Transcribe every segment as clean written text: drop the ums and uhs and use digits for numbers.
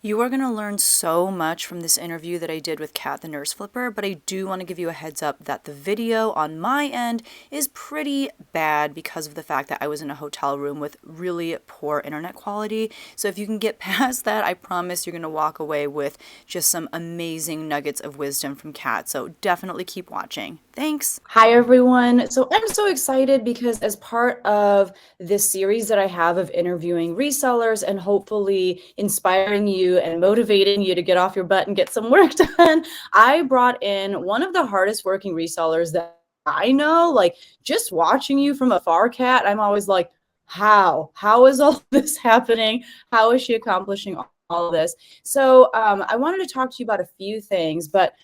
You are going to learn so much from this interview that I did with Kat the Nurse Flipper, but I do want to give you a heads up that the video on my end is pretty bad because of the fact that I was in a hotel room with really poor internet quality. So if you can get past that, I promise you're going to walk away with just some amazing nuggets of wisdom from Kat. So definitely keep watching. Thanks. Hi, everyone. So I'm so excited because as part of this series that I have of interviewing resellers and hopefully inspiring you and motivating you to get off your butt and get some work done, I brought in one of the hardest working resellers that I know. Like, just watching you from afar, Kat, I'm always like, how is all this happening? How is she accomplishing all of this? So I wanted to talk to you about a few things, but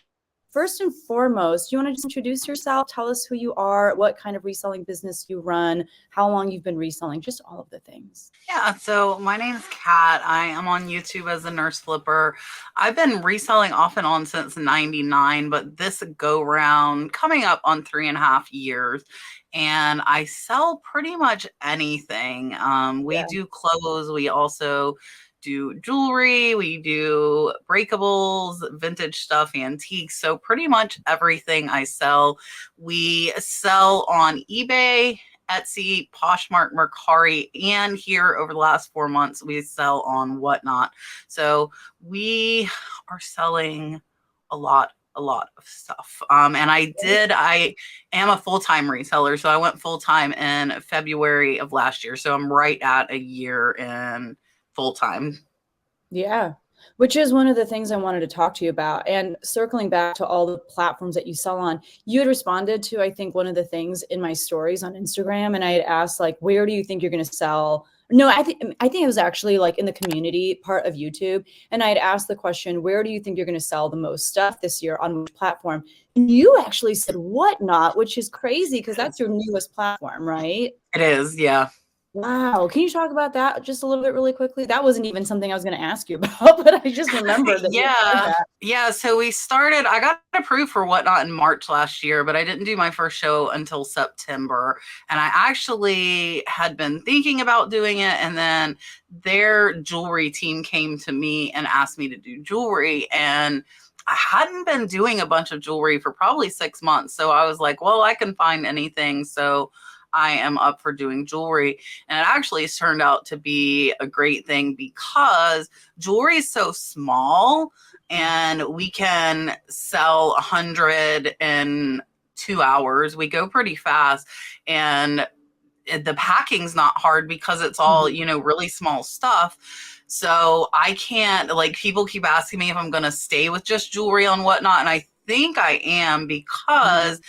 first and foremost, do you want to just introduce yourself? Tell us who you are, what kind of reselling business you run, how long you've been reselling, just all of the things. Yeah, so my name is Kat. I am on YouTube as a nurse flipper. I've been reselling off and on since '99, but this go round coming up on 3.5 years. And I sell pretty much anything. We Yeah. do clothes. We also do jewelry. We do breakables, vintage stuff, antiques. So pretty much everything I sell. We sell on eBay, Etsy, Poshmark, Mercari, and here over the last 4 months, we sell on Whatnot. So we are selling a lot of stuff. And I am a full-time reseller. So I went full-time in February of last year. So I'm right at a year in full-time. Yeah. Which is one of the things I wanted to talk to you about. And circling back to all the platforms that you sell on, you had responded to, I think, one of the things in my stories on Instagram. And I had asked, like, where do you think you're going to sell? No, I think it was actually like in the community part of YouTube. And I had asked the question, where do you think you're going to sell the most stuff this year on which platform? And you actually said Whatnot, which is crazy because that's your newest platform, right? It is, yeah. Wow. Can you talk about that just a little bit really quickly? That wasn't even something I was going to ask you about, but I just remembered that you said Yeah. that. Yeah. So I got approved for Whatnot in March last year, but I didn't do my first show until September. And I actually had been thinking about doing it. And then their jewelry team came to me and asked me to do jewelry. And I hadn't been doing a bunch of jewelry for probably 6 months. So I was like, well, I can find anything. So I am up for doing jewelry. And it actually has turned out to be a great thing because jewelry is so small and we can sell 100 in 2 hours. We go pretty fast. And the packing's not hard because it's all, Mhm. really small stuff. So I can't, like, people keep asking me if I'm going to stay with just jewelry on Whatnot. And I think I am because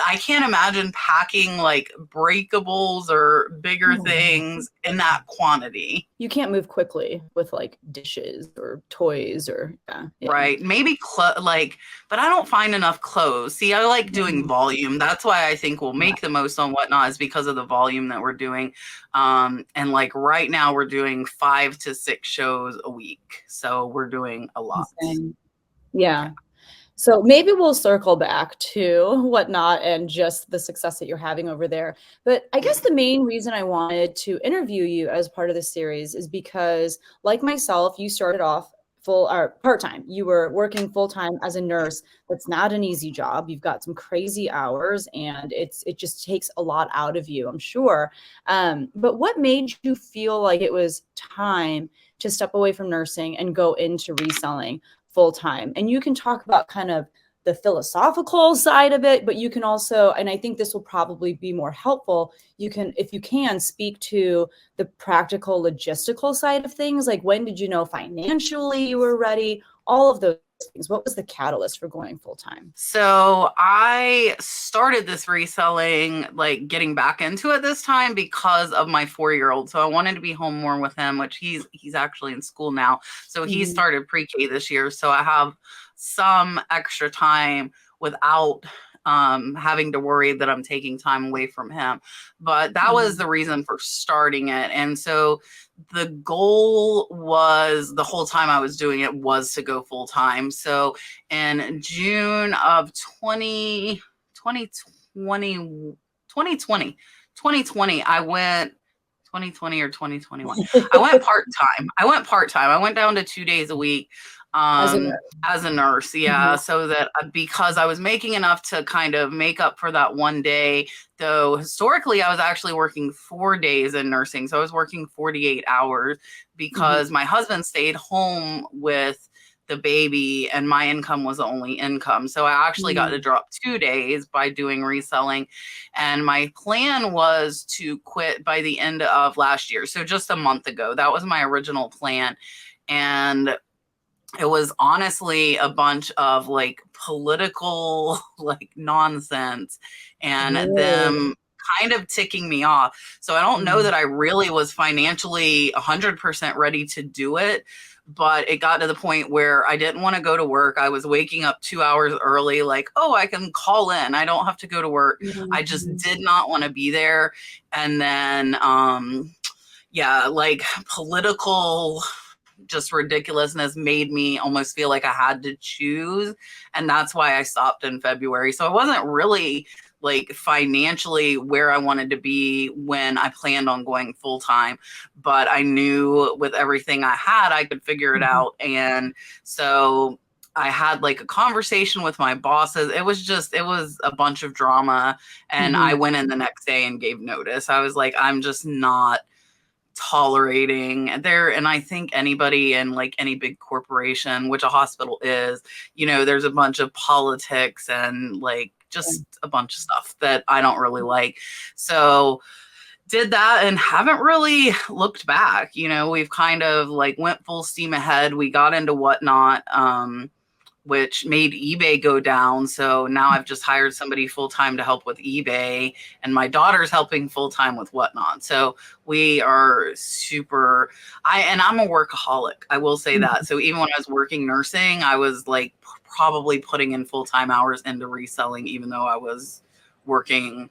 I can't imagine packing like breakables or bigger Mhm. things in that quantity. You can't move quickly with like dishes or toys or yeah, yeah. Right. Maybe but I don't find enough clothes. See, I like doing Mhm. volume. That's why I think we'll Yeah. make the most on Whatnot is because of the volume that we're doing. And like right now we're doing 5 to 6 shows a week. So we're doing a lot. Insane. Yeah. Yeah. So maybe we'll circle back to Whatnot and just the success that you're having over there. But I guess the main reason I wanted to interview you as part of this series is because, like myself, you started off full or part-time. You were working full-time as a nurse. That's not an easy job. You've got some crazy hours and it just takes a lot out of you, I'm sure. But what made you feel like it was time to step away from nursing and go into reselling full time? And you can talk about kind of the philosophical side of it, but you can also, and I think this will probably be more helpful, you can, if you can, speak to the practical logistical side of things. Like, when did you know financially you were ready? All of those things. What was the catalyst for going full time? So I started this reselling, like getting back into it this time because of my 4-year-old. So I wanted to be home more with him, which he's actually in school now. So he Mhm. started pre-K this year. So I have some extra time without having to worry that I'm taking time away from him. But that was Mhm. the reason for starting it. And so the goal was the whole time I was doing it was to go full time. So in June of 2020, 2020, I went 2020 or 2021. I went part-time. I went down to 2 days a week As a nurse. as a nurse. Yeah. So that because I was making enough to kind of make up for that one day, though historically I was actually working 4 days in nursing. So I was working 48 hours because my husband stayed home with the baby and my income was the only income. So I actually got to drop 2 days by doing reselling. And my plan was to quit by the end of last year. So just a month ago, that was my original plan. And it was honestly a bunch of like political like nonsense and them kind of ticking me off. So I don't know that I really was financially 100% ready to do it, but it got to the point where I didn't want to go to work. I was waking up 2 hours early, like, oh, I can call in. I don't have to go to work. I just did not want to be there. And then, yeah, like political just ridiculousness made me almost feel like I had to choose. And that's why I stopped in February. So I wasn't really like financially where I wanted to be when I planned on going full time, but I knew with everything I had, I could figure it out. And so I had like a conversation with my bosses. It was a bunch of drama. And I went in the next day and gave notice. I was like, I'm just not tolerating there. And I think anybody in like any big corporation, which a hospital is, you know, there's a bunch of politics and like just a bunch of stuff that I don't really like. So did that and haven't really looked back. You know, we've kind of like went full steam ahead. We got into Whatnot, which made eBay go down. So now I've just hired somebody full-time to help with eBay, and my daughter's helping full-time with Whatnot. So we are I'm a workaholic. I will say that. So even when I was working nursing, I was like probably putting in full-time hours into reselling, even though I was working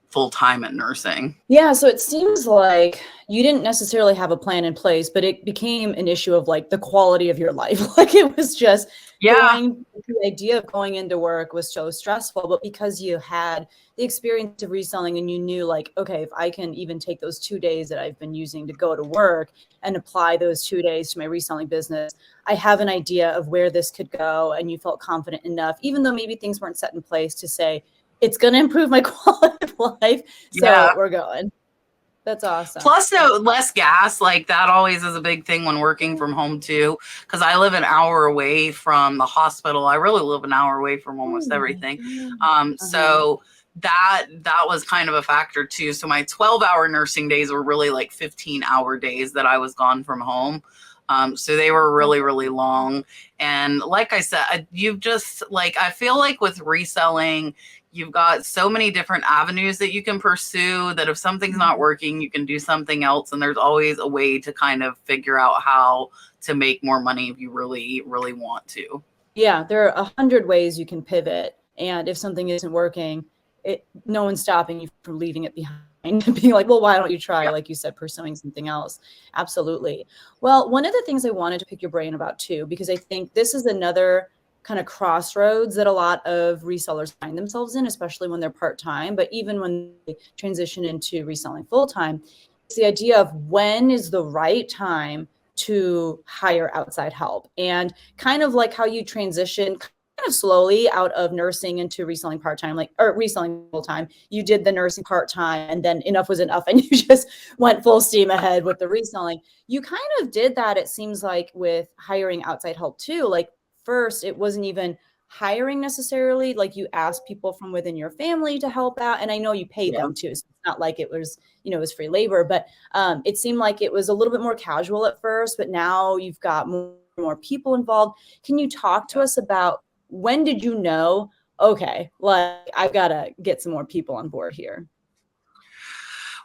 full-time at nursing. Yeah, so it seems like you didn't necessarily have a plan in place, but it became an issue of like the quality of your life. Like it was just the idea of going into work was so stressful, but because you had the experience of reselling and you knew like, okay, if I can even take those 2 days that I've been using to go to work and apply those 2 days to my reselling business, I have an idea of where this could go. And you felt confident enough, even though maybe things weren't set in place, to say, it's going to improve my quality of life. So we're going. That's awesome. Plus, though, less gas, like that always is a big thing when working from home too, because I live an hour away from the hospital. I really live an hour away from almost everything. So that was kind of a factor too. So my 12-hour nursing days were really like 15-hour days that I was gone from home. So they were really, really long. And like I said, you've just like, I feel like with reselling, you've got so many different avenues that you can pursue that if something's not working, you can do something else. And there's always a way to kind of figure out how to make more money if you really, really want to. Yeah, there are 100 ways you can pivot. And if something isn't working, no one's stopping you from leaving it behind and being like, well, why don't you try, like you said, pursuing something else? Absolutely. Well, one of the things I wanted to pick your brain about too, because I think this is another kind of crossroads that a lot of resellers find themselves in, especially when they're part-time, but even when they transition into reselling full-time, it's the idea of when is the right time to hire outside help. And kind of like how you transition kind of slowly out of nursing into reselling part-time, or reselling full-time. You did the nursing part-time and then enough was enough and you just went full steam ahead with the reselling. You kind of did that, it seems like, with hiring outside help too. Like first, it wasn't even hiring necessarily, like you asked people from within your family to help out. And I know you paid them too. So it's not like it was, it was free labor, but it seemed like it was a little bit more casual at first, but now you've got more people involved. Can you talk to us about when did you know, okay, like I've got to get some more people on board here?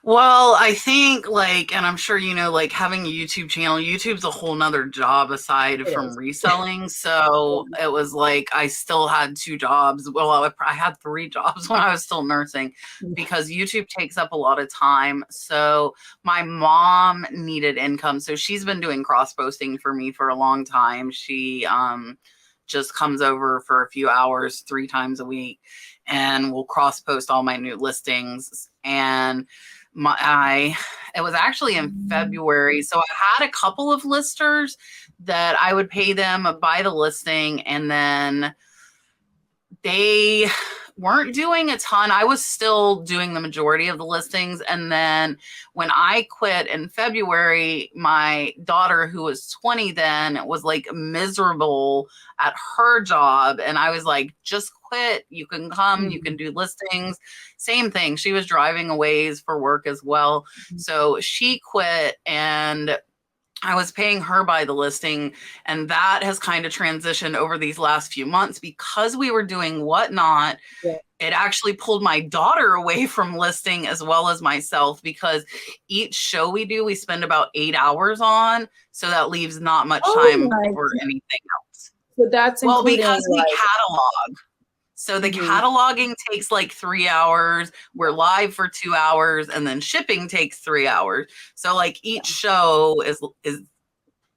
Well, I think like, and I'm sure, like having a YouTube channel, YouTube's a whole nother job aside from reselling. So it was like, I still had 2 jobs. Well, I had 3 jobs when I was still nursing because YouTube takes up a lot of time. So my mom needed income. So she's been doing cross posting for me for a long time. She, just comes over for a few hours 3 times a week and will cross post all my new listings. And it was actually in February. So I had a couple of listers that I would pay them by the listing, and then they weren't doing a ton. I was still doing the majority of the listings. And then when I quit in February, my daughter, who was 20 then, was like miserable at her job. And I was like, just quit. You can come, you can do listings. Same thing. She was driving a ways for work as well. So she quit, and I was paying her by the listing, and that has kind of transitioned over these last few months because we were doing Whatnot. Yeah. It actually pulled my daughter away from listing as well as myself, because each show we do, we spend about 8 hours on. So that leaves not much time for anything else. So that's well, including, because we like, catalog. So the cataloging takes like 3 hours. We're live for 2 hours, and then shipping takes 3 hours. So like each show is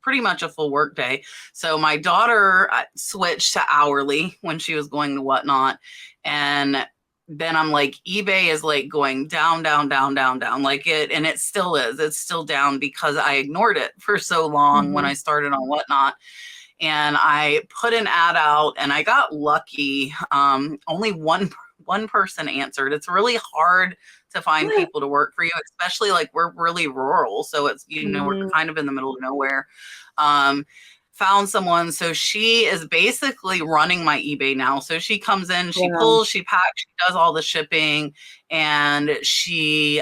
pretty much a full work day. So my daughter switched to hourly when she was going to Whatnot. And then I'm like, eBay is like going down, down, down, down, down. Like it still is. It's still down because I ignored it for so long when I started on Whatnot. And I put an ad out, and I got lucky. Only one person answered. It's really hard to find people to work for you, especially like we're really rural. So it's, we're kind of in the middle of nowhere. Found someone. So she is basically running my eBay now. So she comes in, she pulls, she packs, she does all the shipping, and she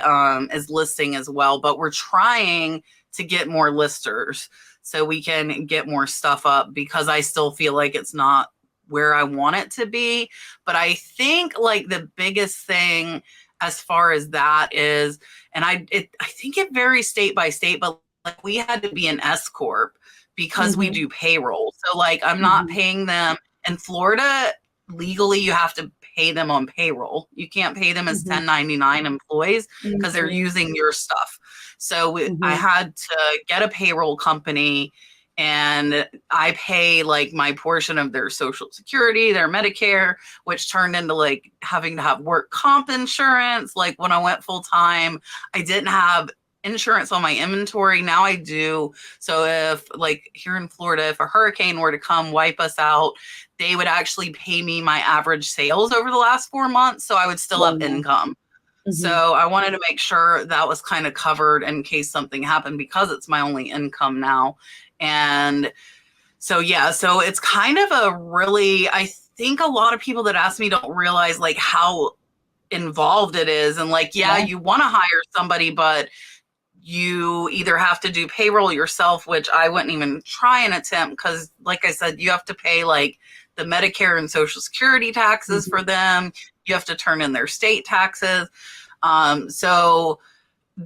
is listing as well. But we're trying to get more listers so we can get more stuff up, because I still feel like it's not where I want it to be. But I think like the biggest thing as far as that is, and I think it varies state by state, but like we had to be an S Corp because we do payroll. So like I'm not paying them in Florida. Legally, you have to pay them on payroll. You can't pay them as 1099 employees because they're using your stuff. So I had to get a payroll company, and I pay like my portion of their Social Security, their Medicare, which turned into like having to have work comp insurance. Like when I went full time, I didn't have insurance on my inventory. Now I do. So if like here in Florida, if a hurricane were to come wipe us out, they would actually pay me my average sales over the last 4 months. So I would still have income. So I wanted to make sure that was kind of covered in case something happened, because it's my only income now. And so, yeah, so it's kind of a really, I think a lot of people that ask me don't realize like how involved it is. And like, you want to hire somebody, but you either have to do payroll yourself, which I wouldn't even try and attempt, because like I said, you have to pay like the Medicare and Social Security taxes for them. You have to turn in their state taxes. So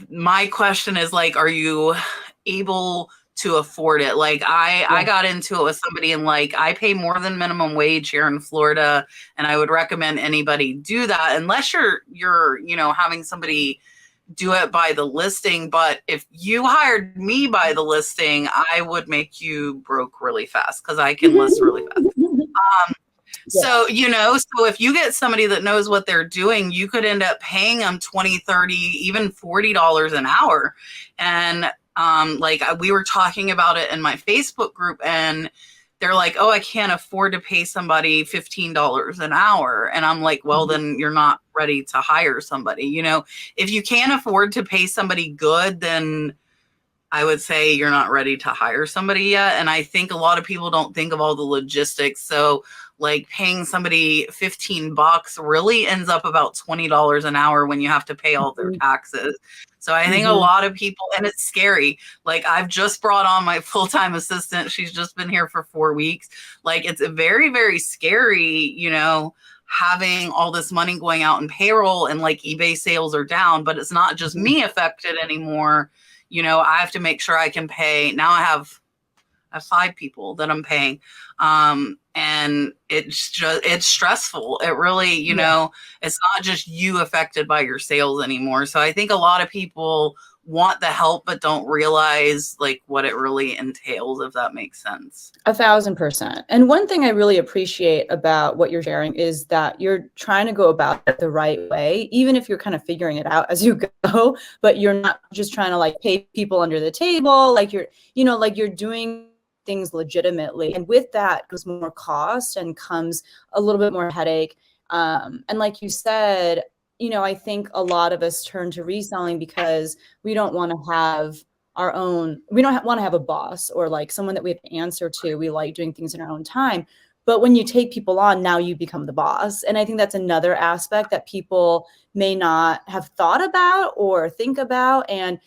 my question is like, are you able to afford it? Like I got into it with somebody, and like I pay more than minimum wage here in Florida, and I would recommend anybody do that unless you're having somebody do it by the listing. But if you hired me by the listing, I would make you broke really fast because I can list really fast. So, so if you get somebody that knows what they're doing, you could end up paying them $20, $30, even $40 an hour. And like we were talking about it in my Facebook group, and they're like, oh, I can't afford to pay somebody $15 an hour. And I'm like, well, then you're not ready to hire somebody. If you can't afford to pay somebody good, then I would say you're not ready to hire somebody yet. And I think a lot of people don't think of all the logistics. So like paying somebody $15 really ends up about $20 an hour when you have to pay all their taxes. So I think a lot of people, and it's scary. Like I've just brought on my full-time assistant. She's just been here for 4 weeks. Like it's very, very scary, having all this money going out in payroll, and like eBay sales are down, but it's not just me affected anymore. I have to make sure I can pay. Now I have 5 people that I'm paying. And it's stressful. It really, it's not just you affected by your sales anymore. So I think a lot of people want the help but don't realize like what it really entails, if that makes sense. 1,000%. And one thing I really appreciate about what you're sharing is that you're trying to go about it the right way, even if you're kind of figuring it out as you go, but you're not just trying to like pay people under the table. Like you're, you know, like you're doing things legitimately. And with that comes more cost and comes a little bit more headache. And like you said, you know, I think a lot of us turn to reselling because we don't want to have our own, we don't want to have a boss or like someone that we have to answer to. We like doing things in our own time. But when you take people on, now you become the boss. And I think that's another aspect that people may not have thought about or think about. And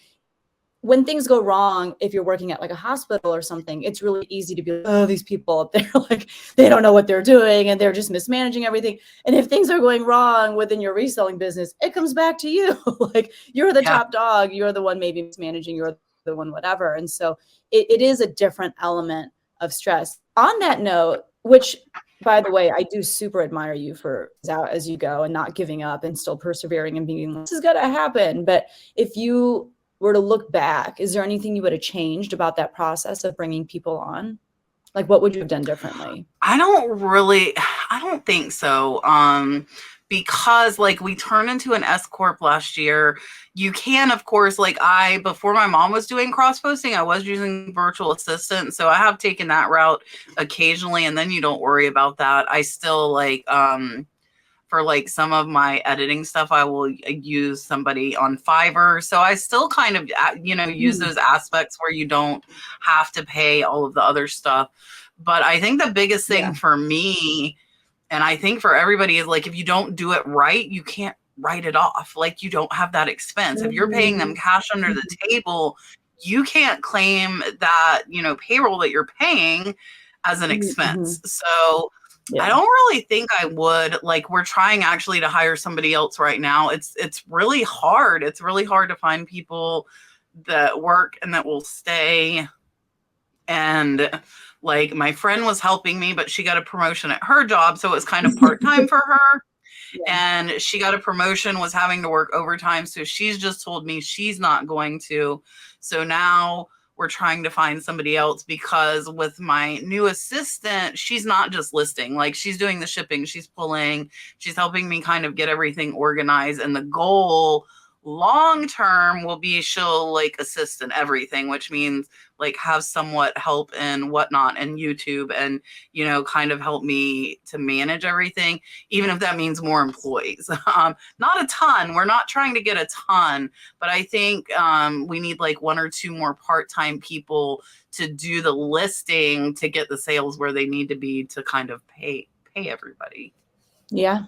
when things go wrong, if you're working at like a hospital or something, it's really easy to be like, oh, these people up there, like they don't know what they're doing and they're just mismanaging everything. And if things are going wrong within your reselling business, it comes back to you. Like you're the top dog, you're the one maybe mismanaging, you're the one, whatever. And so it is a different element of stress. On that note, which by the way, I do super admire you for out as you go and not giving up and still persevering and being, this is gonna happen. But if you were to look back, is there anything you would have changed about that process of bringing people on? Like, what would you have done differently? I don't think so. Because like we turned into an S Corp last year. You can, of course, like before my mom was doing cross posting, I was using virtual assistant. So I have taken that route occasionally, and then you don't worry about that. I still like, for like some of my editing stuff, I will use somebody on Fiverr. So I still kind of, you know, use those aspects where you don't have to pay all of the other stuff. But I think the biggest thing for me, and I think for everybody, is like, if you don't do it right, you can't write it off. Like you don't have that expense. If you're paying them cash under the table, you can't claim that, you know, payroll that you're paying as an expense. So I don't really think I would. Like we're trying actually to hire somebody else right now. It's really hard. It's really hard to find people that work and that will stay. And like my friend was helping me, but she got a promotion at her job. So it was kind of part-time for her. And she got a promotion, was having to work overtime. So she's just told me she's not going to. So now we're trying to find somebody else, because with my new assistant, she's not just listing, like she's doing the shipping, she's pulling, she's helping me kind of get everything organized. And the goal long term will be she'll like assist in everything, which means like have somewhat help in whatnot and YouTube, and you know, kind of help me to manage everything, even if that means more employees. Not a ton, we're not trying to get a ton, but I think we need like 1 or 2 more part-time people to do the listing to get the sales where they need to be to kind of pay everybody. Yeah.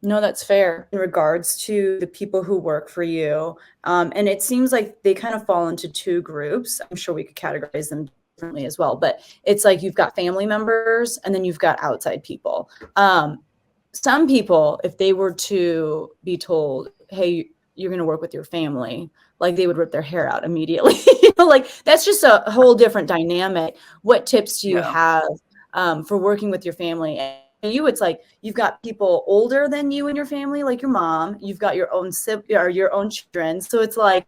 No, that's fair in regards to the people who work for you. And it seems like they kind of fall into 2 groups. I'm sure we could categorize them differently as well, but it's like you've got family members and then you've got outside people. Some people, if they were to be told, hey, you're going to work with your family, like they would rip their hair out immediately. You know, like that's just a whole different dynamic. What tips do you have for working with your family? You, it's like you've got people older than you in your family, like your mom, you've got your own or your own children. So it's like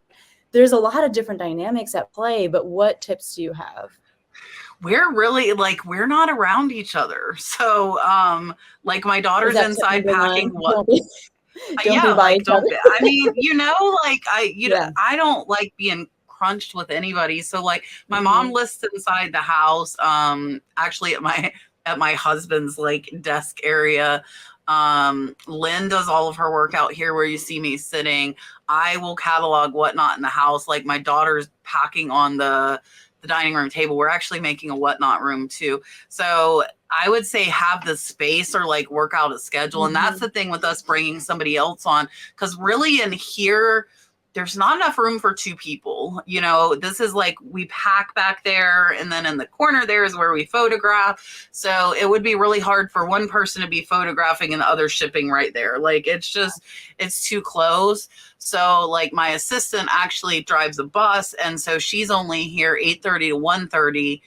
there's a lot of different dynamics at play, but what tips do you have? We're really like, we're not around each other. So like my daughter's inside packing what don't be by each other. I mean, you know, like I don't like being crunched with anybody. So like my mom lists inside the house, actually at my husband's like desk area. Lynn does all of her work out here where you see me sitting. I will catalog whatnot in the house. Like my daughter's packing on the dining room table. We're actually making a whatnot room too. So I would say have the space or like work out a schedule. And that's the thing with us bringing somebody else on, because really in here, there's not enough room for 2 people. You know, this is like we pack back there, and then in the corner there is where we photograph. So it would be really hard for one person to be photographing and the other shipping right there. Like it's too close. So like my assistant actually drives a bus, and so she's only here 8:30 to 1:30.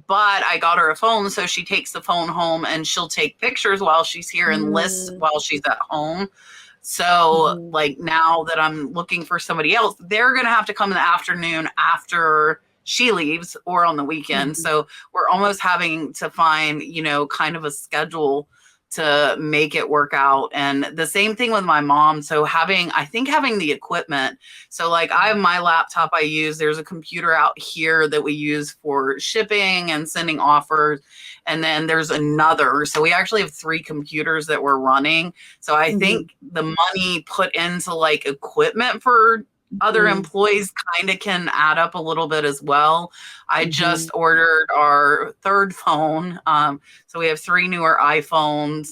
But I got her a phone, so she takes the phone home and she'll take pictures while she's here and lists while she's at home. So like now that I'm looking for somebody else, they're going to have to come in the afternoon after she leaves or on the weekend. So we're almost having to find, you know, kind of a schedule to make it work out. And the same thing with my mom. So I think having the equipment. So like I have my laptop I use, there's a computer out here that we use for shipping and sending offers. And then there's another. So we actually have 3 computers that we're running. So I think the money put into like equipment for other employees kind of can add up a little bit as well. I just ordered our 3rd phone. So we have 3 newer iPhones.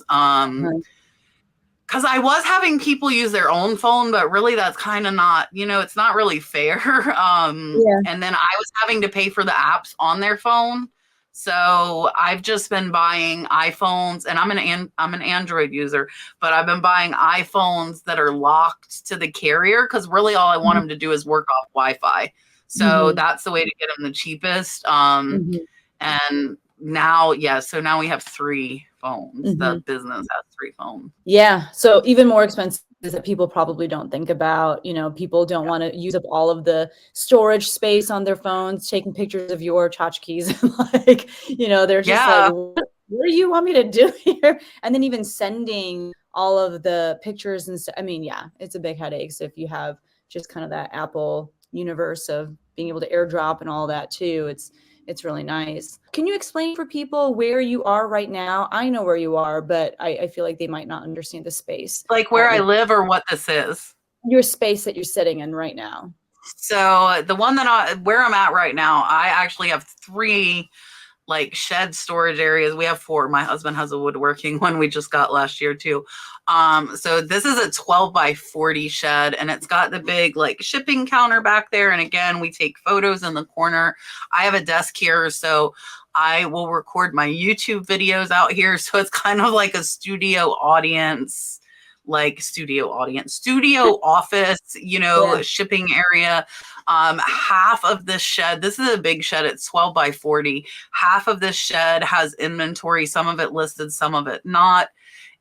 Because I was having people use their own phone, but really that's kind of not, you know, it's not really fair. And then I was having to pay for the apps on their phone. So I've just been buying iPhones, and I'm an Android user, but I've been buying iPhones that are locked to the carrier because really all I want them to do is work off Wi-Fi. So that's the way to get them the cheapest. And now, so now we have 3 phones. The business has 3 phones. Yeah. So even more expensive that people probably don't think about. You know, people don't want to use up all of the storage space on their phones, taking pictures of your tchotchkes. Like, you know, they're just like, what do you want me to do here? And then even sending all of the pictures and stuff. I mean, yeah, it's a big headache. So if you have just kind of that Apple universe of being able to airdrop and all that too, it's really nice. Can you explain for people where you are right now? I know where you are, but I feel like they might not understand the space. Like where I live or what this is? Your space that you're sitting in right now. So the one where I'm at right now, I actually have 3 like shed storage areas. We have 4. My husband has a woodworking one we just got last year too. So this is a 12 by 40 shed, and it's got the big like shipping counter back there. And again, we take photos in the corner. I have a desk here, so I will record my YouTube videos out here. So it's kind of like a studio office, you know, shipping area. Half of this shed, this is a big shed, it's 12 by 40. Half of this shed has inventory, some of it listed, some of it not.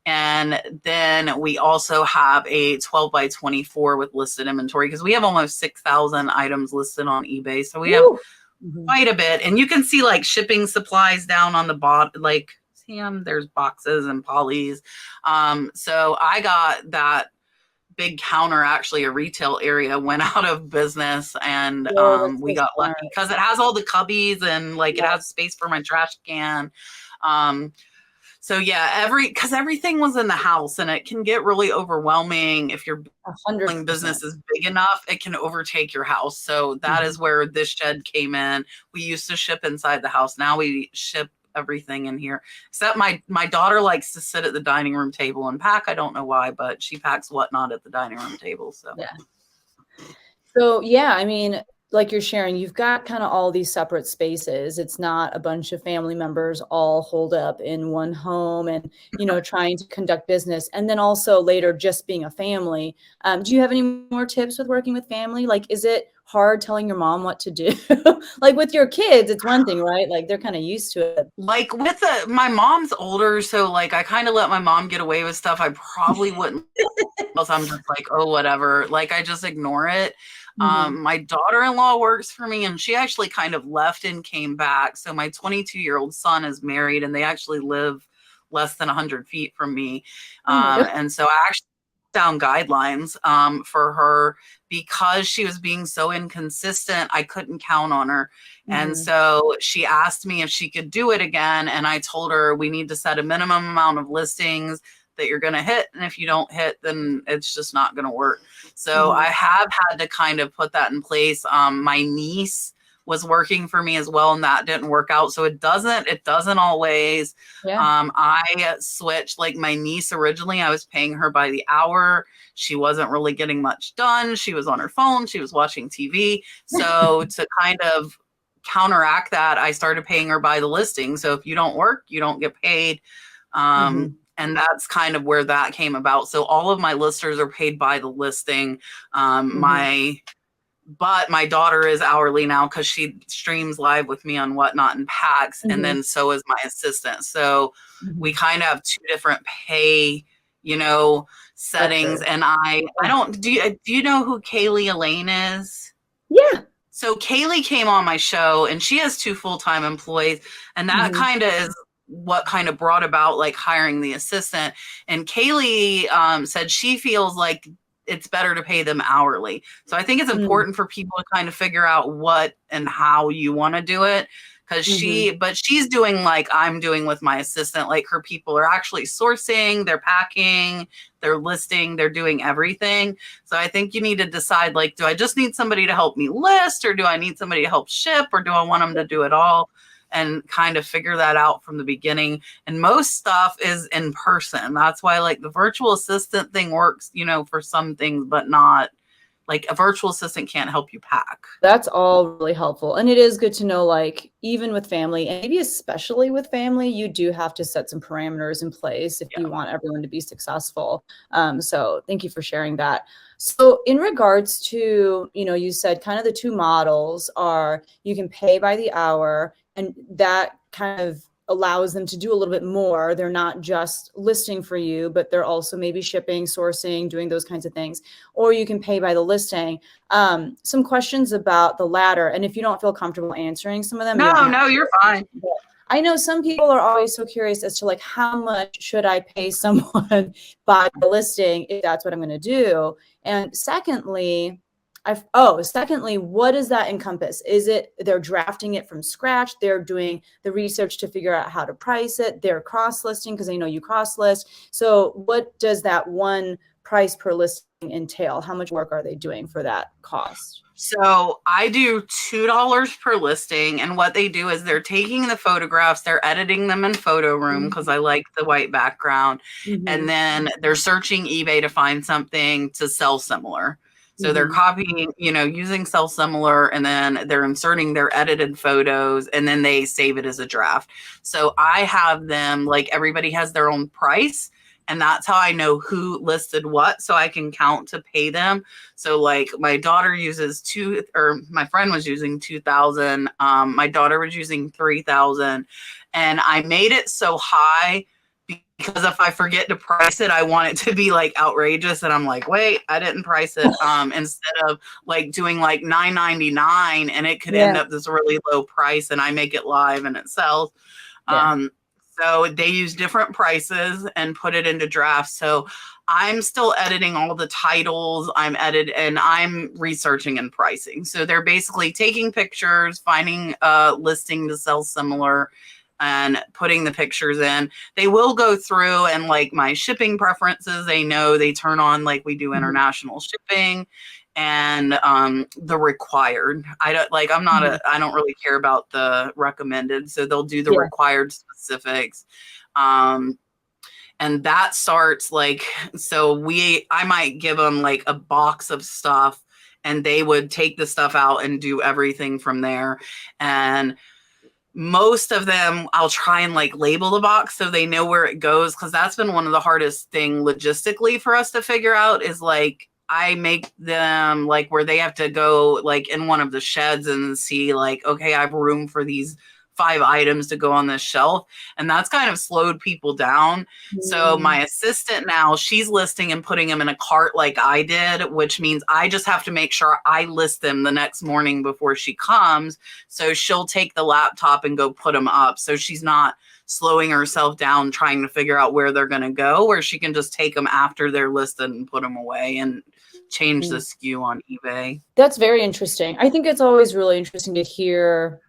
And then we also have a 12 by 24 with listed inventory because we have almost 6,000 items listed on eBay. So we have quite a bit. And you can see like shipping supplies down on the bottom, like there's boxes and polys. So I got that big counter, actually a retail area, went out of business, and we got lucky because it has all the cubbies and like it has space for my trash can. So yeah, because everything was in the house, and it can get really overwhelming if your business is big enough, it can overtake your house. So that is where this shed came in. We used to ship inside the house. Now we ship everything in here, except my daughter likes to sit at the dining room table and pack. I don't know why, but she packs whatnot at the dining room table. So yeah, I mean, like you're sharing, you've got kind of all these separate spaces. It's not a bunch of family members all holed up in one home and, you know, trying to conduct business. And then also later just being a family. Do you have any more tips with working with family? Like, is it hard telling your mom what to do? Like with your kids, it's one thing, right? Like they're kind of used to it. Like with my mom's older, so like I kind of let my mom get away with stuff I probably wouldn't. Else I'm just like, oh, whatever. Like I just ignore it. My daughter-in-law works for me, and she actually kind of left and came back. So my 22-year-old son is married, and they actually live less than 100 feet from me. And so I actually down guidelines for her because she was being so inconsistent. I couldn't count on her. And so she asked me if she could do it again. And I told her we need to set a minimum amount of listings that you're going to hit. And if you don't hit, then it's just not going to work. So I have had to kind of put that in place. My niece was working for me as well, and that didn't work out. So it doesn't always. I switched. Like my niece originally, I was paying her by the hour. She wasn't really getting much done. She was on her phone. She was watching TV. So to kind of counteract that, I started paying her by the listing. So if you don't work, you don't get paid. And that's kind of where that came about. So all of my listers are paid by the listing. But my daughter is hourly now because she streams live with me on Whatnot and packs. And then so is my assistant. So we kind of have 2 different pay, you know. settings. Sure. And I don't, do you know who Kaylee Elaine is? Yeah. So Kaylee came on my show, and she has 2 full-time employees, and that kind of is what kind of brought about like hiring the assistant. And Kaylee said she feels like it's better to pay them hourly. So I think it's important for people to kind of figure out what and how you want to do it. Because she's doing like I'm doing with my assistant, like her people are actually sourcing, they're packing, they're listing, they're doing everything. So I think you need to decide, like, do I just need somebody to help me list, or do I need somebody to help ship, or do I want them to do it all? And kind of figure that out from the beginning. And most stuff is in person. That's why like the virtual assistant thing works, you know, for some things, but not like a virtual assistant can't help you pack. That's all really helpful. And it is good to know, like, even with family, and maybe especially with family, you do have to set some parameters in place if you want everyone to be successful. So thank you for sharing that. So in regards to, you know, you said kind of the 2 models are you can pay by the hour, and that kind of allows them to do a little bit more. They're not just listing for you, but they're also maybe shipping, sourcing, doing those kinds of things. Or you can pay by the listing. Some questions about the latter, and if you don't feel comfortable answering some of them, No, you're fine. I know some people are always so curious as to like, how much should I pay someone by the listing if that's what I'm going to do? And secondly, what does that encompass? Is it they're drafting it from scratch? They're doing the research to figure out how to price it. They're cross listing because I know you cross list. So what does that one price per listing entail? How much work are they doing for that cost? So I do $2 per listing, and what they do is they're taking the photographs, they're editing them in Photo Room because I like the white background, and then they're searching eBay to find something to sell similar. So they're copying, you know, using sell similar, and then they're inserting their edited photos, and then they save it as a draft. So I have them, like, everybody has their own price, and that's how I know who listed what, so I can count to pay them. So like my daughter uses my friend was using 2,000. My daughter was using 3,000, and I made it so high because if I forget to price it, I want it to be like outrageous. And I'm like, wait, I didn't price it. Instead of like doing like $9.99, and it could end up this really low price, and I make it live and it sells. So they use different prices and put it into drafts. So I'm still editing all the titles. And I'm researching and pricing. So they're basically taking pictures, finding a listing to sell similar, and putting the pictures in. They will go through and like my shipping preferences. They know they turn on like we do international shipping, and the required. I don't really care about the recommended, so they'll do the required specifics. And that starts like, I might give them like a box of stuff, and they would take the stuff out and do everything from there. And most of them, I'll try and like label the box so they know where it goes, because that's been one of the hardest thing logistically for us to figure out is like, I make them like where they have to go like in one of the sheds and see like, okay, I have room for these 5 items to go on this shelf. And that's kind of slowed people down. So my assistant now, she's listing and putting them in a cart like I did, which means I just have to make sure I list them the next morning before she comes. So she'll take the laptop and go put them up. So she's not slowing herself down trying to figure out where they're going to go, where she can just take them after they're listed and put them away and change the SKU on eBay. That's very interesting. I think it's always really interesting to hear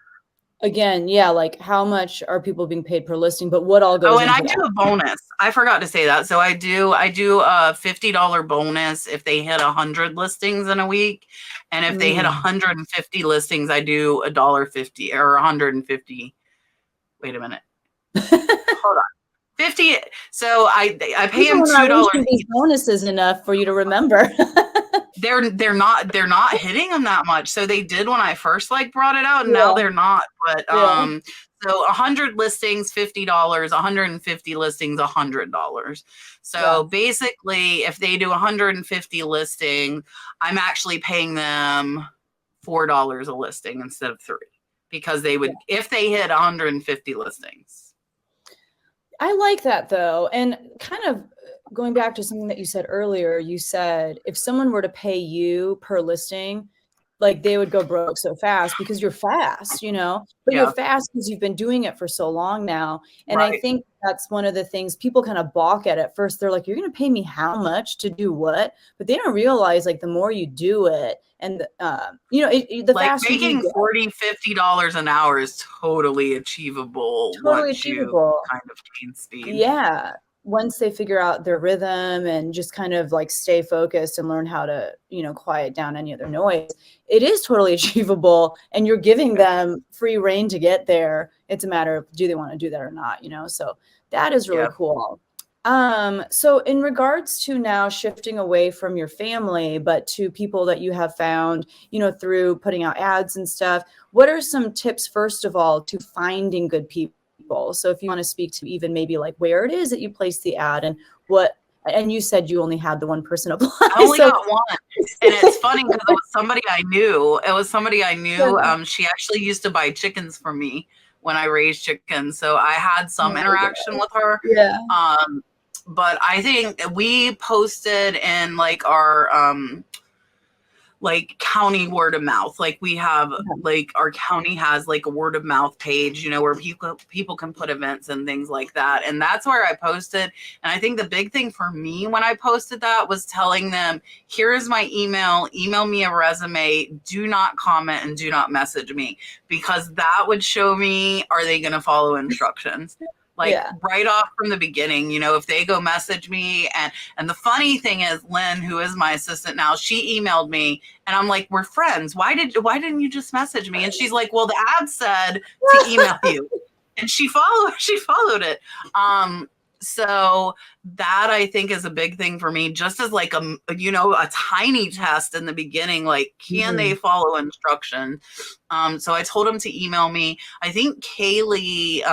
again, like how much are people being paid per listing, but what all goes into I do a bonus. I forgot to say that. So I do a $50 bonus if they hit 100 listings in a week. And if they hit 150 listings, I do $1.50 or 150. Wait a minute. Hold on. 50. So I pay them $2. These bonuses enough for you to remember. They're not hitting them that much. So they did when I first like brought it out, and now they're not. But so 100 listings, $50, 150 listings, $100. So basically, if they do 150 listings, I'm actually paying them $4 a listing instead of $3, because they would if they hit 150 listings. I like that though, and kind of going back to something that you said earlier, you said if someone were to pay you per listing, like they would go broke so fast because you're fast, but you're Yeah, fast because you've been doing it for so long now. And I right. think that's one of the things people kind of balk at first. They're like, you're going to pay me how much to do what? But they don't realize like the more you do it and, the Like faster you making get, $40-$50 an hour is totally achievable totally once you achievable. kind of gain speed. Yeah. Once they figure out their rhythm and just kind of like stay focused and learn how to, quiet down any other noise, it is totally achievable. And you're giving them free reign to get there. It's a matter of do they want to do that or not, So that is really Yeah. cool. So in regards to now shifting away from your family, but to people that you have found, through putting out ads and stuff, what are some tips, first of all, to finding good people? So if you want to speak to even maybe like where it is that you place the ad and and you said you only had the one person apply. I only got one. And it's funny because it was somebody I knew. She actually used to buy chickens for me when I raised chickens. So I had some interaction with her. Yeah. But I think we posted in like our like county word of mouth. Like we have like our county has like a word of mouth page, where people can put events and things like that. And that's where I posted. And I think the big thing for me when I posted that was telling them, here is my email me a resume, do not comment and do not message me, because that would show me, are they going to follow instructions? Like right off from the beginning, if they go message me and the funny thing is Lynn, who is my assistant now, she emailed me and I'm like, we're friends. Why didn't you just message me? And she's like, well, the ad said to email you. And she followed it. So that I think is a big thing for me, just as like a tiny test in the beginning, like, can they follow instruction? So I told them to email me. I think Kaylee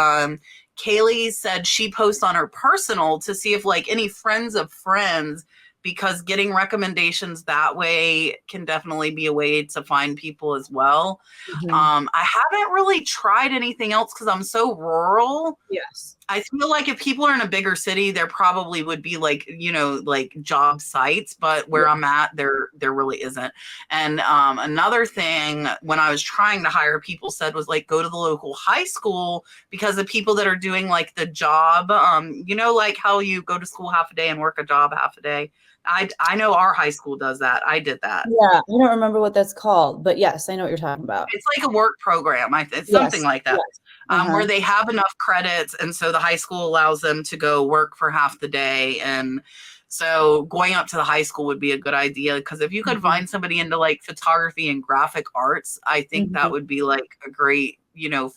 said she posts on her personal to see if like any friends of friends, because getting recommendations that way can definitely be a way to find people as well. I haven't really tried anything else because I'm so rural. Yes. I feel like if people are in a bigger city, there probably would be like, like job sites, but where I'm at, there really isn't. And another thing when I was trying to hire people said was like, go to the local high school, because the people that are doing like the job, like how you go to school half a day and work a job half a day. I know our high school does that. I did that. Yeah, I don't remember what that's called, but yes, I know what you're talking about. It's like a work program. It's something like that. Yes. Where they have enough credits, and so the high school allows them to go work for half the day. And so going up to the high school would be a good idea, because if you could find somebody into like photography and graphic arts, I think that would be like a great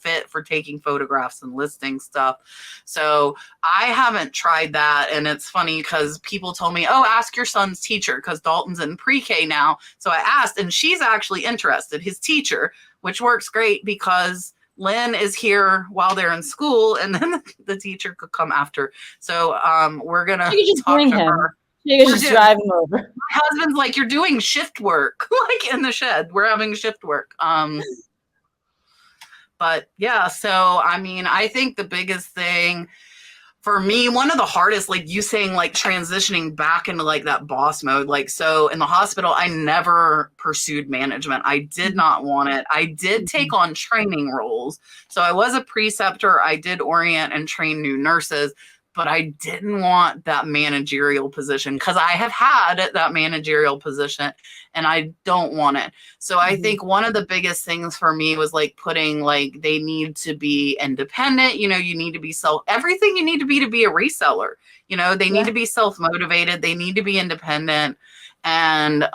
fit for taking photographs and listing stuff. So I haven't tried that. And it's funny because people told me, oh, ask your son's teacher, because Dalton's in pre-K now. So I asked, and she's actually interested, his teacher, which works great because Lynn is here while they're in school, and then the teacher could come after. So we're going to talk to her. You can just drive him over. My husband's like, you're doing shift work, like in the shed. We're having shift work. But yeah, so I mean, I think the biggest thing for me, one of the hardest, like you saying, like transitioning back into like that boss mode. Like, so in the hospital, I never pursued management. I did not want it. I did take on training roles. So I was a preceptor. I did orient and train new nurses, but I didn't want that managerial position, because I have had that managerial position and I don't want it. So I think one of the biggest things for me was like putting like, they need to be independent. You need to be everything you need to be a reseller. They need to be self-motivated. They need to be independent. And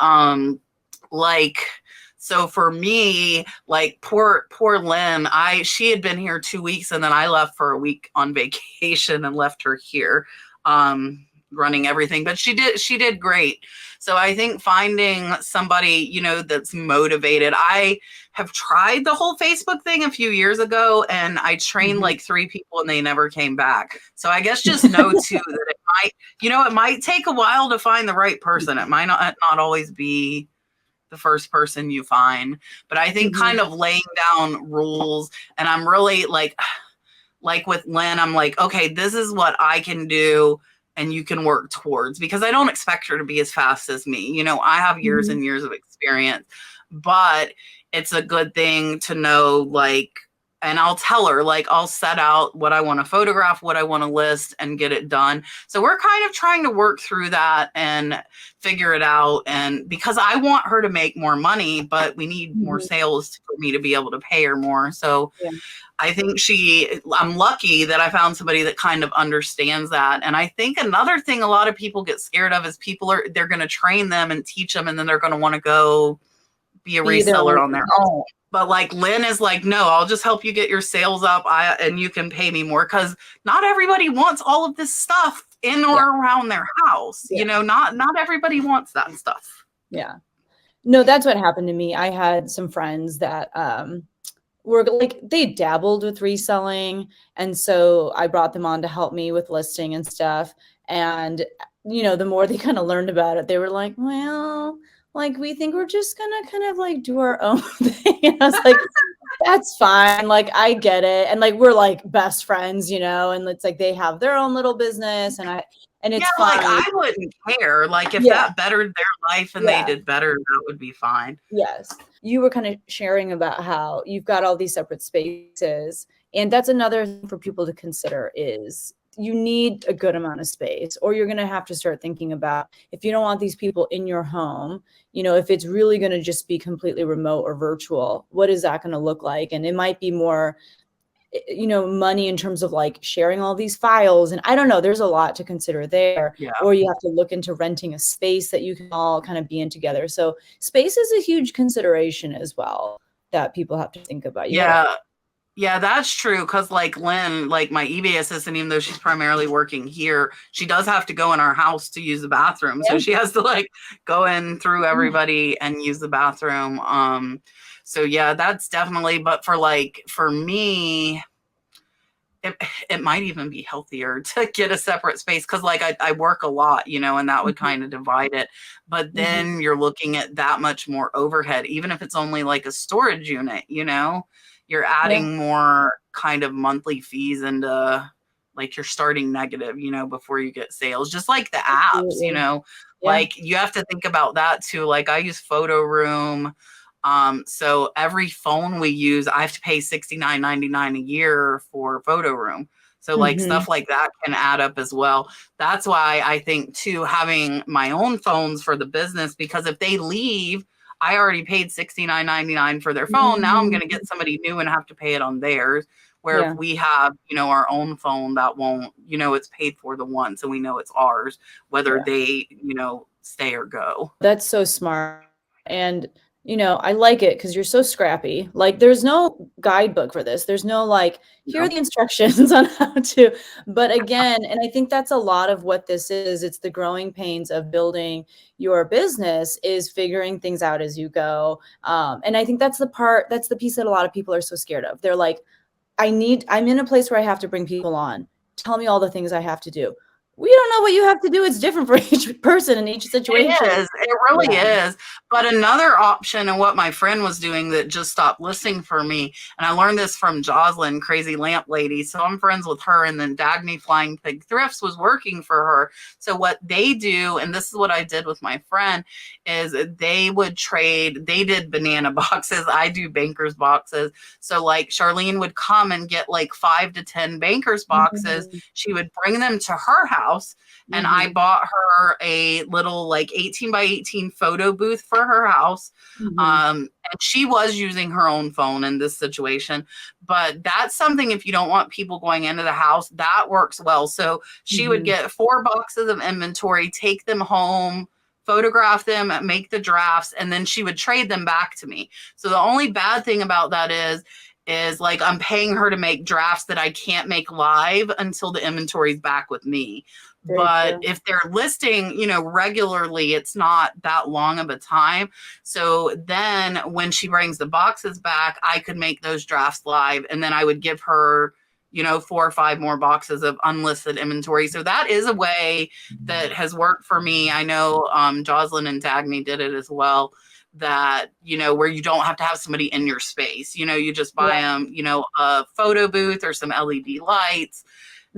so for me, like poor Lynn, she had been here 2 weeks, and then I left for a week on vacation and left her here running everything. But she did great. So I think finding somebody, that's motivated. I have tried the whole Facebook thing a few years ago, and I trained like 3 people and they never came back. So I guess just know too that it might take a while to find the right person. It might not always be the first person you find, but I think kind of laying down rules. And I'm really like with Lynn, I'm like, okay, this is what I can do. and you can work towards, because I don't expect her to be as fast as me. You know, I have years and years of experience, but it's a good thing to know, like, and I'll tell her, like, I'll set out what I want to photograph, what I want to list, and get it done. So we're kind of trying to work through that and figure it out. And because I want her to make more money, but we need more sales for me to be able to pay her more. So I think I'm lucky that I found somebody that kind of understands that. And I think another thing a lot of people get scared of is they're going to train them and teach them, and then they're going to want to go be a reseller on their own. But like Lynn is like, no, I'll just help you get your sales up, and you can pay me more, because not everybody wants all of this stuff in or around their house. You know, not everybody wants that stuff. Yeah. No, that's what happened to me. I had some friends that were like, they dabbled with reselling. And so I brought them on to help me with listing and stuff. And, you know, the more they kind of learned about it, they were like, well, like, we think we're just gonna kind of like do our own thing. And I was like, that's fine. Like, I get it. And like, we're like best friends, you know, and it's like, they have their own little business, and it's fine. Like, I wouldn't care. Like, if that bettered their life and they did better, that would be fine. Yes. You were kind of sharing about how you've got all these separate spaces. And that's another thing for people to consider is you need a good amount of space, or you're going to have to start thinking about, if you don't want these people in your home, you know, if it's really going to just be completely remote or virtual, what is that going to look like? And it might be more, you know, money in terms of like sharing all these files. And I don't know, there's a lot to consider there. Or you have to look into renting a space that you can all kind of be in together. So space is a huge consideration as well that people have to think about. Yeah, that's true. Because like Lynn, like my eBay assistant, even though she's primarily working here, she does have to go in our house to use the bathroom. So she has to like go in through everybody and use the bathroom. So yeah, that's definitely, but for me, it might even be healthier to get a separate space, because like I work a lot, you know, and that would kind of divide it. But then you're looking at that much more overhead, even if it's only like a storage unit, you know. You're adding more kind of monthly fees into, like, you're starting negative, you know, before you get sales, just like the apps, you know, like you have to think about that too. Like, I use Photo Room. So every phone we use, I have to pay $69.99 a year for Photo Room. So like stuff like that can add up as well. That's why I think too, having my own phones for the business, because if they leave, I already paid $69.99 for their phone. Now I'm going to get somebody new and have to pay it on theirs. Where if we have, you know, our own phone, that won't, you know, it's paid for the one. So we know it's ours, whether they, you know, stay or go. That's so smart. And, you know, I like it because you're so scrappy. Like, there's no guidebook for this. There's no like, here are the instructions on how to. But again, and I think that's a lot of what this is. It's the growing pains of building your business, is figuring things out as you go. And I think that's the piece that a lot of people are so scared of. They're like, I'm in a place where I have to bring people on. Tell me all the things I have to do. We don't know what you have to do. It's different for each person in each situation. It really is. But another option, and what my friend was doing that just stopped listening for me, and I learned this from Jocelyn, Crazy Lamp Lady. So I'm friends with her, and then Dagny Flying Pig Thrifts was working for her. So what they do, and this is what I did with my friend, is they did banana boxes. I do banker's boxes. So like Charlene would come and get like 5 to 10 banker's boxes. She would bring them to her house. And I bought her a little like 18 by 18 photo booth for her house. And she was using her own phone in this situation, but that's something, if you don't want people going into the house, that works well. So she would get 4 boxes of inventory, take them home, photograph them, make the drafts, and then she would trade them back to me. So the only bad thing about that is like I'm paying her to make drafts that I can't make live until the inventory's back with me. But if they're listing, you know, regularly, it's not that long of a time. So then when she brings the boxes back, I could make those drafts live, and then I would give her, you know, 4 or 5 more boxes of unlisted inventory. So that is a way that has worked for me. I know Jocelyn and Dagny did it as well. That, you know, where you don't have to have somebody in your space, you know, you just buy them, you know, a photo booth or some LED lights,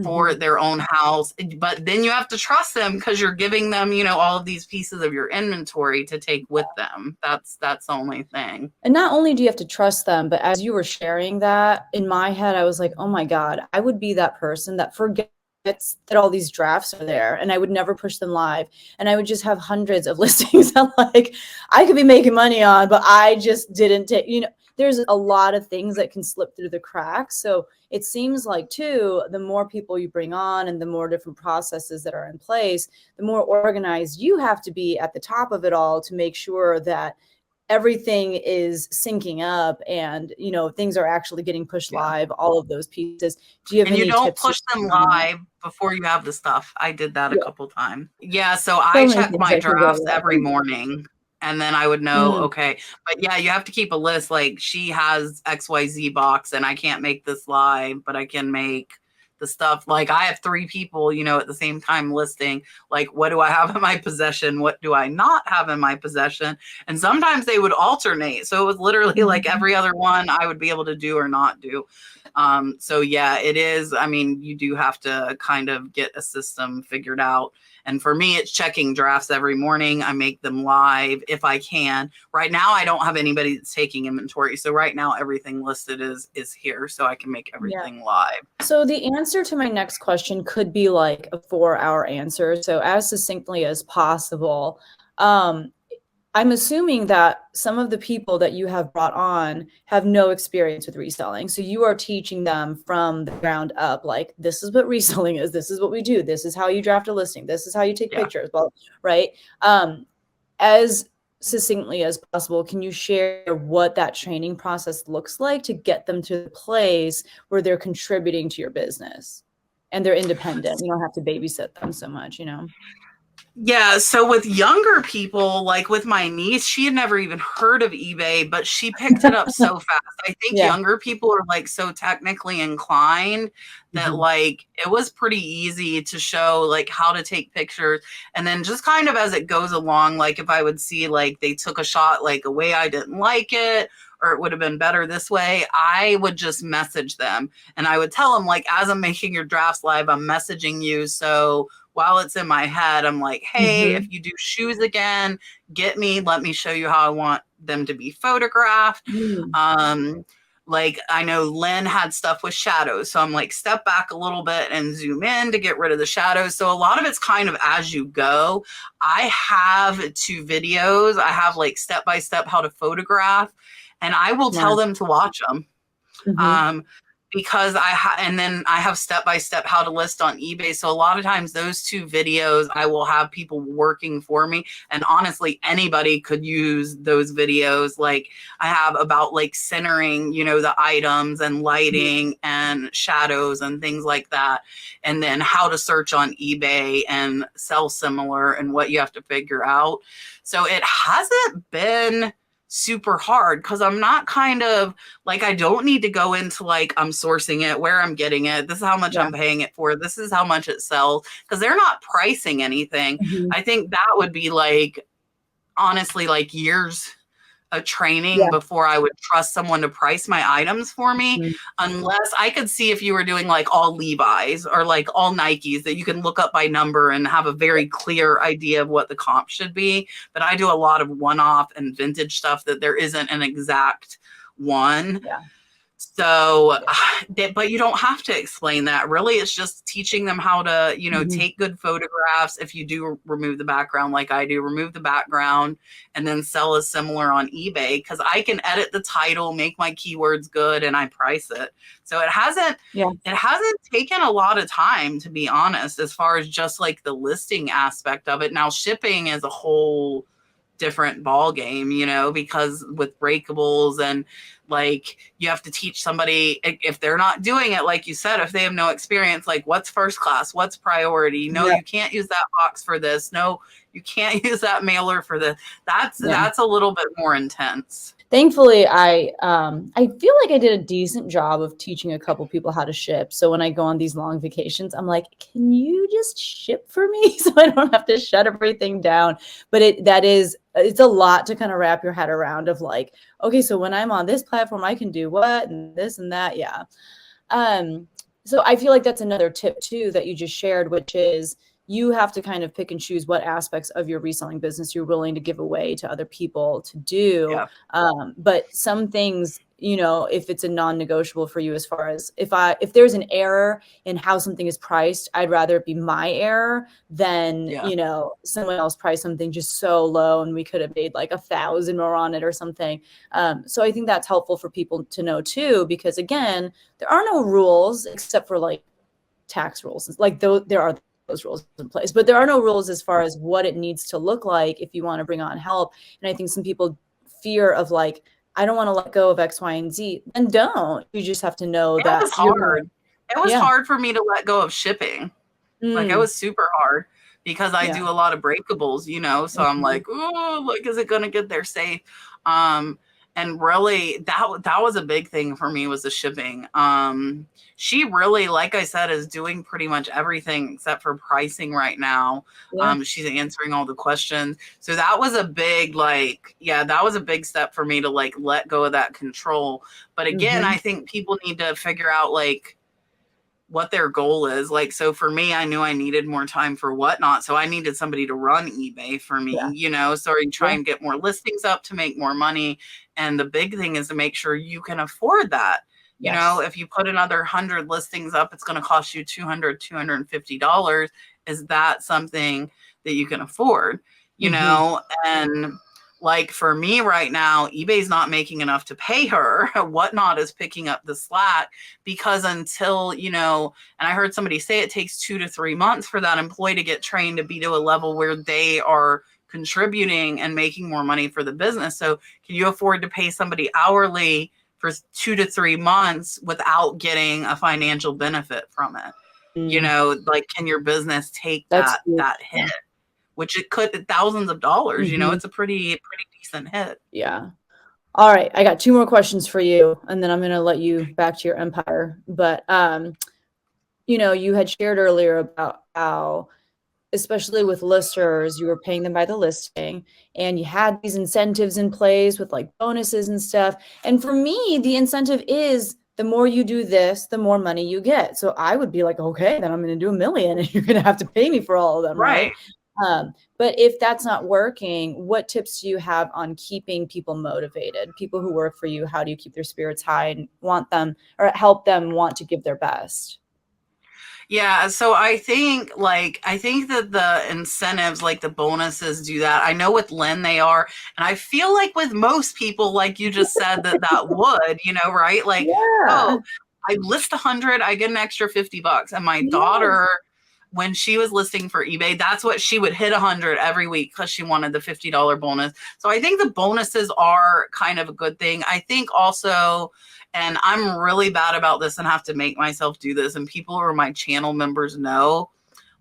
for their own house. But then you have to trust them because you're giving them, you know, all of these pieces of your inventory to take with them. That's the only thing. And not only do you have to trust them, but as you were sharing that, in my head, I was like, oh my God, I would be that person that forgets that all these drafts are there, and I would never push them live. And I would just have hundreds of listings that like I could be making money on, but I just didn't take, you know, there's a lot of things that can slip through the cracks. So it seems like too, the more people you bring on and the more different processes that are in place, the more organized you have to be at the top of it all to make sure that everything is syncing up and, you know, things are actually getting pushed live, all of those pieces. Do you have and any you don't tips push them live before you have the stuff. I did that a couple times. Yeah, so I check my drafts every morning, and then I would know, okay. But yeah, you have to keep a list. Like, she has XYZ box, and I can't make this live, but I can make the stuff. Like, I have 3 people, you know, at the same time listing, like, what do I have in my possession? What do I not have in my possession? And sometimes they would alternate. So it was literally like every other one I would be able to do or not do. So yeah, it is. I mean, you do have to kind of get a system figured out. And for me, it's checking drafts every morning. I make them live if I can. Right now, I don't have anybody that's taking inventory. So right now, everything listed is here. So I can make everything live. So the answer to my next question could be like a 4-hour answer. So as succinctly as possible, I'm assuming that some of the people that you have brought on have no experience with reselling. So you are teaching them from the ground up, like, this is what reselling is. This is what we do. This is how you draft a listing. This is how you take pictures, right? As succinctly as possible, can you share what that training process looks like to get them to the place where they're contributing to your business and they're independent? You don't have to babysit them so much, you know? Yeah, so with younger people, like with my niece, she had never even heard of eBay, but she picked it up so fast. I think younger people are like so technically inclined that like it was pretty easy to show like how to take pictures. And then just kind of as it goes along, like if I would see like they took a shot like a way I didn't like it, or it would have been better this way, I would just message them. And I would tell them, like, as I'm making your drafts live, I'm messaging you. So while it's in my head, I'm like, hey, if you do shoes again, let me show you how I want them to be photographed. Like, I know Lynn had stuff with shadows. So I'm like, step back a little bit and zoom in to get rid of the shadows. So a lot of it's kind of as you go. I have 2 videos. I have like step-by-step how to photograph, and I will tell them to watch them. Because and then I have step-by-step how to list on eBay. So a lot of times those 2 videos, I will have people working for me. And honestly, anybody could use those videos. Like, I have about like centering, you know, the items and lighting and shadows and things like that. And then how to search on eBay and sell similar and what you have to figure out. So it hasn't been super hard because I'm not kind of like, I don't need to go into like, I'm sourcing it, where I'm getting it, this is how much I'm paying it for, this is how much it sells, because they're not pricing anything. I think that would be like, honestly, like years of training before I would trust someone to price my items for me, unless I could see if you were doing like all Levi's or like all Nikes that you can look up by number and have a very clear idea of what the comp should be. But I do a lot of one-off and vintage stuff that there isn't an exact one. So, but you don't have to explain that. Really, it's just teaching them how to, you know, take good photographs. If you do remove the background, like I do, remove the background and then sell a similar on eBay, because I can edit the title, make my keywords good, and I price it. So it hasn't taken a lot of time, to be honest, as far as just like the listing aspect of it. Now, shipping is a whole different ball game, you know, because with breakables and like you have to teach somebody, if they're not doing it, like you said, if they have no experience, like what's first class, what's priority, no, you can't use that box for this, no, you can't use that mailer for this. That's a little bit more intense. Thankfully, I feel like I did a decent job of teaching a couple people how to ship. So when I go on these long vacations, I'm like, can you just ship for me so I don't have to shut everything down? But it's a lot to kind of wrap your head around of like, okay, so when I'm on this platform, I can do what and this and that. So I feel like that's another tip too that you just shared, which is you have to kind of pick and choose what aspects of your reselling business you're willing to give away to other people to do. Yeah. But some things, you know, if it's a non-negotiable for you, as far as if there's an error in how something is priced, I'd rather it be my error than, Yeah. you know, someone else priced something just so low and we could have made like 1,000 more on it or something. So I think that's helpful for people to know too, because again, there are no rules except for like tax rules. Like there are those rules in place, but there are no rules as far as what it needs to look like if you want to bring on help. And I think some people fear of like, I don't want to let go of X, Y, and Z. And don't. You just have to know It that was hard. It was yeah. hard for me to let go of shipping. Like it was super hard because I do a lot of breakables, you know, so I'm like, oh, like, is it going to get there safe? And really that was a big thing for me, was the shipping. She really, like I said, is doing pretty much everything except for pricing right now. She's answering all the questions. So that was a big, like, yeah, that was a big step for me to like let go of that control. But again, I think people need to figure out like what their goal is. Like, so for me, I knew I needed more time for Whatnot. So I needed somebody to run eBay for me, you know, so I try and get more listings up to make more money. And the big thing is to make sure you can afford that. You know, if you put another 100 listings up, it's going to cost you $200, $250. Is that something that you can afford? You know, and like for me right now, eBay's not making enough to pay her. Whatnot is picking up the slack because until, you know, and I heard somebody say it takes 2 to 3 months for that employee to get trained to be to a level where they are contributing and making more money for the business. So can you afford to pay somebody hourly for 2 to 3 months without getting a financial benefit from it? You know, like, can your business take that hit? Which it could, thousands of dollars, you know, it's a pretty decent hit. Yeah. All right. I got 2 more questions for you, and then I'm going to let you back to your empire. But, you know, you had shared earlier about how, especially with listers, you were paying them by the listing and you had these incentives in place with like bonuses and stuff. And for me, the incentive is the more you do this, the more money you get. So I would be like, okay, then I'm going to do 1 million and you're going to have to pay me for all of them. Right. But if that's not working, what tips do you have on keeping people motivated? People who work for you, how do you keep their spirits high and want them or help them want to give their best? Yeah, so I think that the incentives, like the bonuses, do that. I know with Lynn they are, and I feel like with most people, like you just said, that would, you know, right? Like, oh, I list 100, I get an extra $50. And my daughter, when she was listing for eBay, that's what she would hit 100 every week because she wanted the $50 bonus. So I think the bonuses are kind of a good thing. I think also, and I'm really bad about this and have to make myself do this, and people who are my channel members know,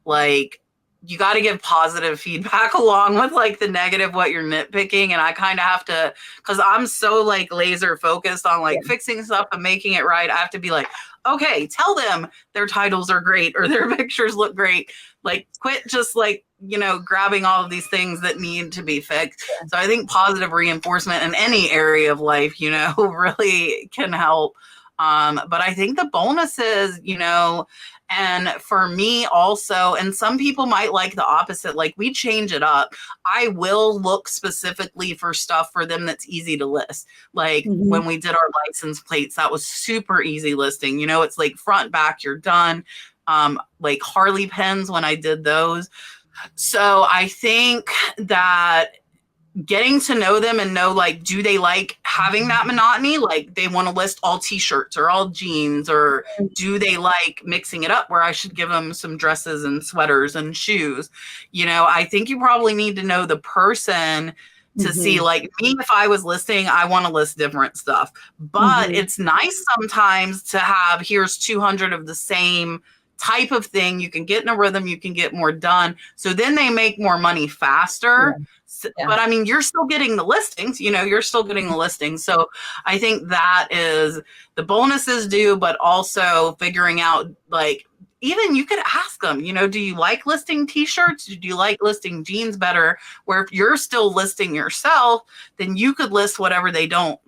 like, you got to give positive feedback along with like the negative, what you're nitpicking. And I kind of have to, because I'm so like laser focused on like fixing stuff and making it right. I have to be like, okay, tell them their titles are great or their pictures look great. Like, quit just like, you know, grabbing all of these things that need to be fixed. So I think positive reinforcement in any area of life, you know, really can help. But I think the bonuses, you know, and for me also, and some people might like the opposite, like we change it up. I will look specifically for stuff for them that's easy to list. Like when we did our license plates, that was super easy listing. You know, it's like front, back, you're done. Like Harley pens when I did those. So I think that getting to know them and know, like, do they like having that monotony? Like they want to list all t-shirts or all jeans, or do they like mixing it up where I should give them some dresses and sweaters and shoes? You know, I think you probably need to know the person to see, like me, if I was listing, I want to list different stuff, but it's nice sometimes to have, here's 200 of the same type of thing. You can get in a rhythm, you can get more done. So then they make more money faster. But I mean, you're still getting the listings, you know, you're still getting the listings. So I think that is the bonuses do, but also figuring out, like, even you could ask them, you know, do you like listing t-shirts? Do you like listing jeans better? Where if you're still listing yourself, then you could list whatever they don't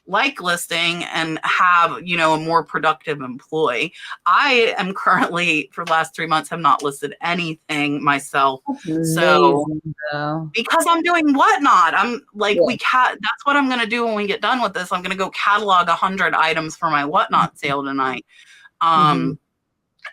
like listing and have, you know, a more productive employee. I am currently, for the last 3 months, have not listed anything myself. That's So amazing, though. because I'm doing Whatnot, I'm like, Yeah. that's what I'm going to do when we get done with this. I'm going to go catalog 100 items for my Whatnot sale tonight.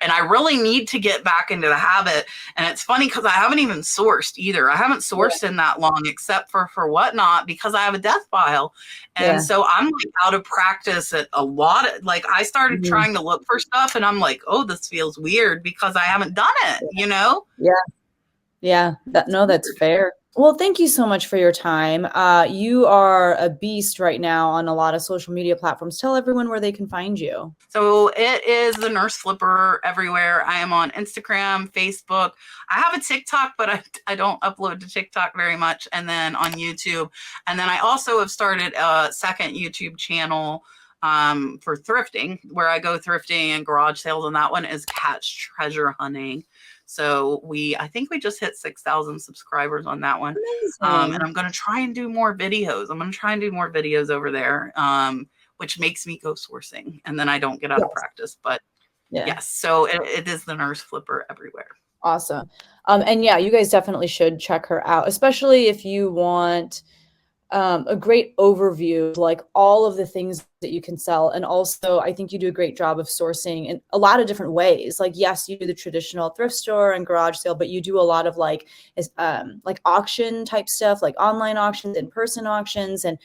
And I really need to get back into the habit. And it's funny because I haven't even sourced either. I haven't sourced in that long, except for Whatnot, because I have a death pile. And so I'm like out of practice at a lot of, like, I started trying to look for stuff and I'm like, oh, this feels weird because I haven't done it, you know? Yeah, that's fair. Well, thank you so much for your time. You are a beast right now on a lot of social media platforms. Tell everyone where they can find you. So it is the Nurse Flipper everywhere. I am on Instagram, Facebook. I have a TikTok, but I don't upload to TikTok very much. And then on YouTube. And then I also have started a second YouTube channel for thrifting, where I go thrifting and garage sales. And that one is Catch Treasure Hunting. So I think we just hit 6,000 subscribers on that one. And I'm going to try and do more videos. I'm going to try and do more videos over there, which makes me go sourcing. And then I don't get out of practice. But yes, so it is the Nurse Flipper everywhere. Awesome. And yeah, you guys definitely should check her out, especially if you want a great overview of like all of the things that you can sell. And also, I think you do a great job of sourcing in a lot of different ways. Like, yes, you do the traditional thrift store and garage sale, but you do a lot of like auction type stuff, like online auctions, in-person auctions. And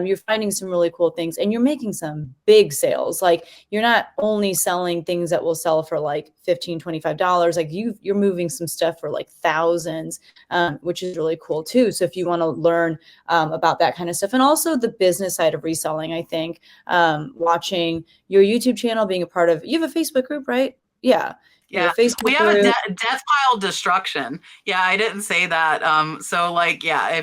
you're finding some really cool things and you're making some big sales. Like, you're not only selling things that will sell for like $15, $25, like you're moving some stuff for like thousands, which is really cool too. So if you want to learn about that kind of stuff, and also the business side of reselling, I think watching your YouTube channel, being a part of, you have a Facebook group, right? Yeah. Yeah, we have a death pile destruction. Yeah, I didn't say that. So like, yeah,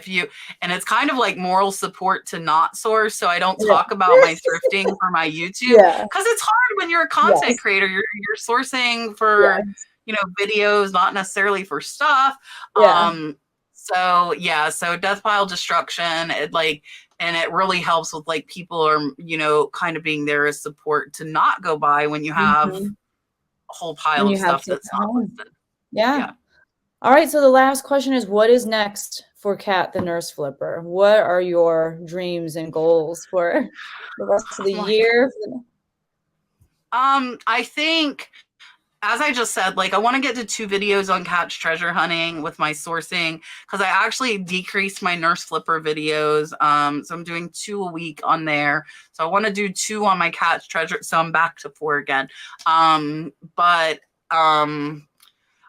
and it's kind of like moral support to not source. So I don't talk about my thrifting for my YouTube, because it's hard when you're a content creator. You're sourcing for, you know, videos, not necessarily for stuff. So yeah, so death pile destruction, and it really helps with like people are, you know, kind of being there as support to not go buy when you have whole pile of stuff that's not listed. Yeah. All right. So the last question is, what is next for Kat the Nurse Flipper? What are your dreams and goals for the rest of the year? I think, as I just said, like, I want to get to 2 videos on Catch Treasure Hunting with my sourcing, because I actually decreased my Nurse Flipper videos. So I'm doing 2 a week on there. So I want to do 2 on my Catch Treasure. So I'm back to 4 again.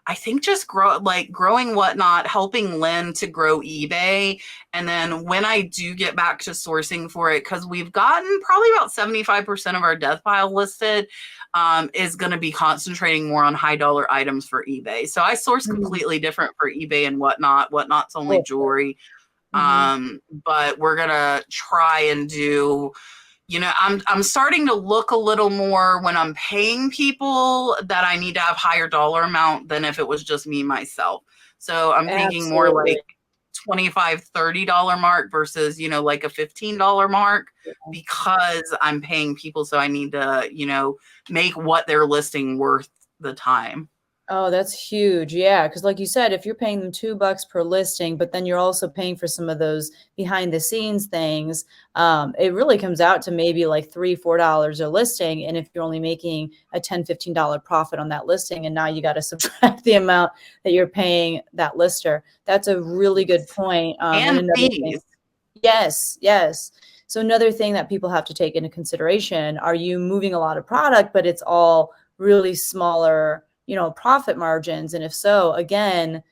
I think just growing Whatnot, helping Lynn to grow eBay. And then when I do get back to sourcing for it, because we've gotten probably about 75% of our death pile listed, is going to be concentrating more on high dollar items for eBay. So I source completely different for eBay and Whatnot. Whatnot's only jewelry. But we're going to try and do, you know, I'm starting to look a little more when I'm paying people that I need to have higher dollar amount than if it was just me myself. So I'm thinking more like $25, $30 mark versus, you know, like a $15 mark, because I'm paying people. So I need to, you know, make what they're listing worth the time. Oh, that's huge. Yeah. Because like you said, if you're paying them $2 per listing, but then you're also paying for some of those behind the scenes things, it really comes out to maybe like $3, $4 a listing. And if you're only making a $10, $15 profit on that listing, and now you got to subtract the amount that you're paying that lister, that's a really good point. And fees. Yes. So another thing that people have to take into consideration, are you moving a lot of product, but it's all really smaller, you know, profit margins? And if so, again,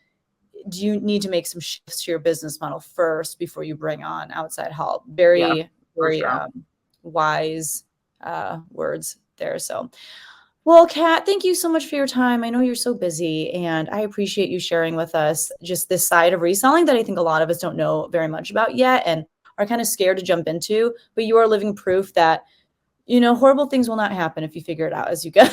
do you need to make some shifts to your business model first before you bring on outside help? Very wise words there. So, well, Kat, thank you so much for your time. I know you're so busy, and I appreciate you sharing with us just this side of reselling that I think a lot of us don't know very much about yet and are kind of scared to jump into. But you are living proof that, you know, horrible things will not happen if you figure it out as you go.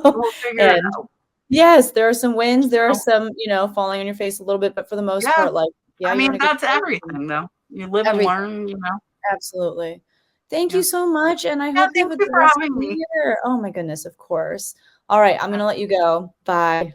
We'll figure it out. Yes, there are some wins. There are some, you know, falling on your face a little bit, but for the most part, like, I mean, that's everything though. You live and learn, you know. Absolutely. Thank Yeah. you so much. And I Yeah, hope you have thank a you good for rest of having the me. year. Oh my goodness, of course. All right, I'm going to let you go. Bye.